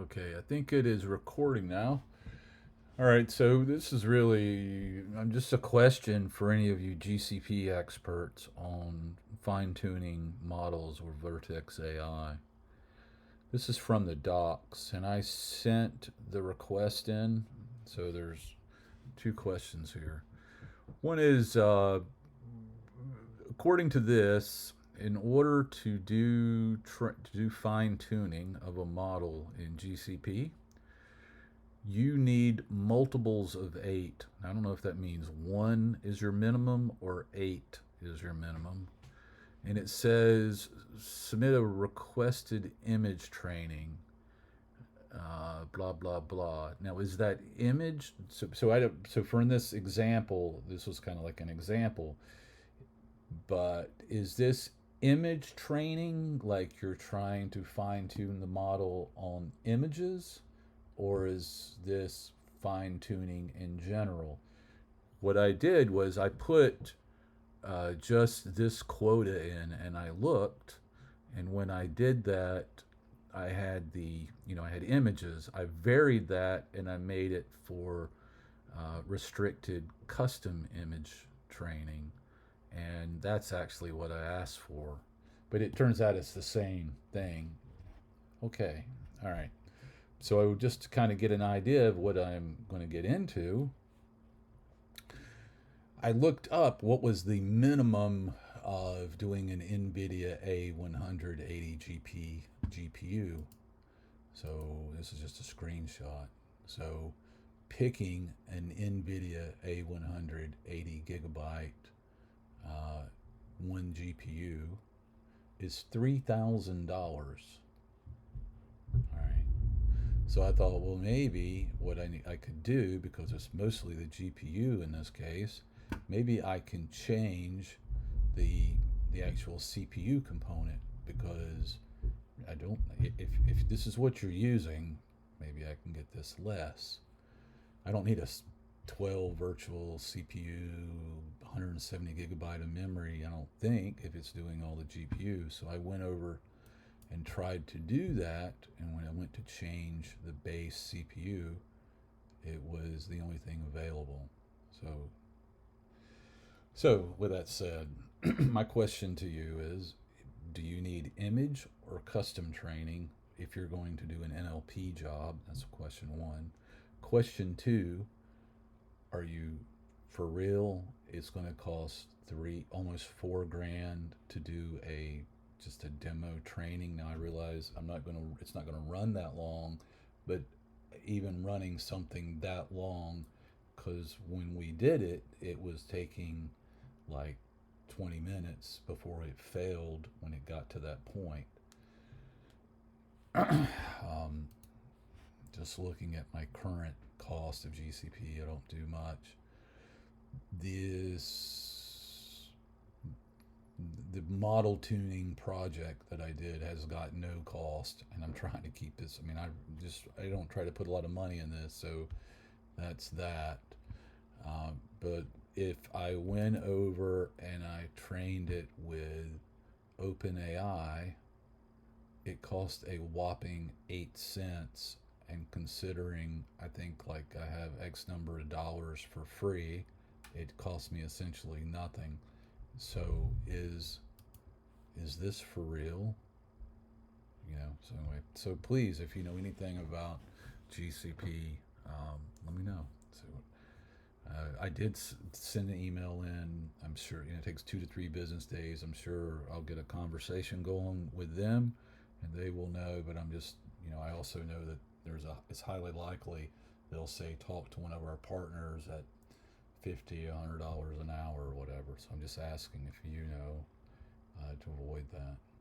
Okay, I think it is recording now. All right, so this is really just a question for any of you GCP experts on fine tuning models with Vertex AI. This is from the docs, and I sent the request in. So there's two questions here. One is according to this, in order to do fine tuning of a model in GCP, you need multiples of 8. I don't know if that means 1 is your minimum or 8 is your minimum. And it says submit a requested image training, blah, blah, blah. Now, is that image? So for in this example, this was kind of like an example, but is this image training like you're trying to fine tune the model on images? Or is this fine tuning in general? What I did was I put just this quota in and I looked, and when I did that, I had I had images. I varied that and I made it for restricted custom image training, and that's actually what I asked for. But it turns out it's the same thing. Okay, all right. So just to kind of get an idea of what I'm going to get into, I looked up what was the minimum of doing an NVIDIA A180 GPU. So this is just a screenshot. So picking an NVIDIA A180 gigabyte one GPU is $3,000. All right. So I thought, well, maybe what I could do, because it's mostly the GPU in this case, maybe I can change the actual CPU component, because I don't. If this is what you're using, maybe I can get this less. I don't need a 12 virtual CPU, 170 gigabyte of memory. I don't think, if it's doing all the GPU. So I went over and tried to do that, and when I went to change the base CPU, it was the only thing available. So with that said, my question to you is, do you need image or custom training if you're going to do an NLP job? That's question one. Question two, are you for real? It's going to cost almost $4,000 to do just a demo training. Now I realize it's not gonna run that long, but even running something that long, because when we did it, it was taking like 20 minutes before it failed when it got to that point. Just looking at my current cost of GCP, I don't do much. The model tuning project that I did has got no cost, and I'm trying to keep this. I mean, I don't try to put a lot of money in this, so that's that. But if I went over and I trained it with OpenAI, it cost a whopping 8 cents. And considering I think like I have X number of dollars for free, it cost me essentially nothing. So is this for real? So anyway, so please, if you know anything about GCP, let me know. So I did send an email in. I'm sure it takes 2 to 3 business days. I'm sure I'll get a conversation going with them, and they will know. But I'm just, I also know that it's highly likely they'll say talk to one of our partners at $50, $100 an hour or whatever. So I'm just asking if you know to avoid that.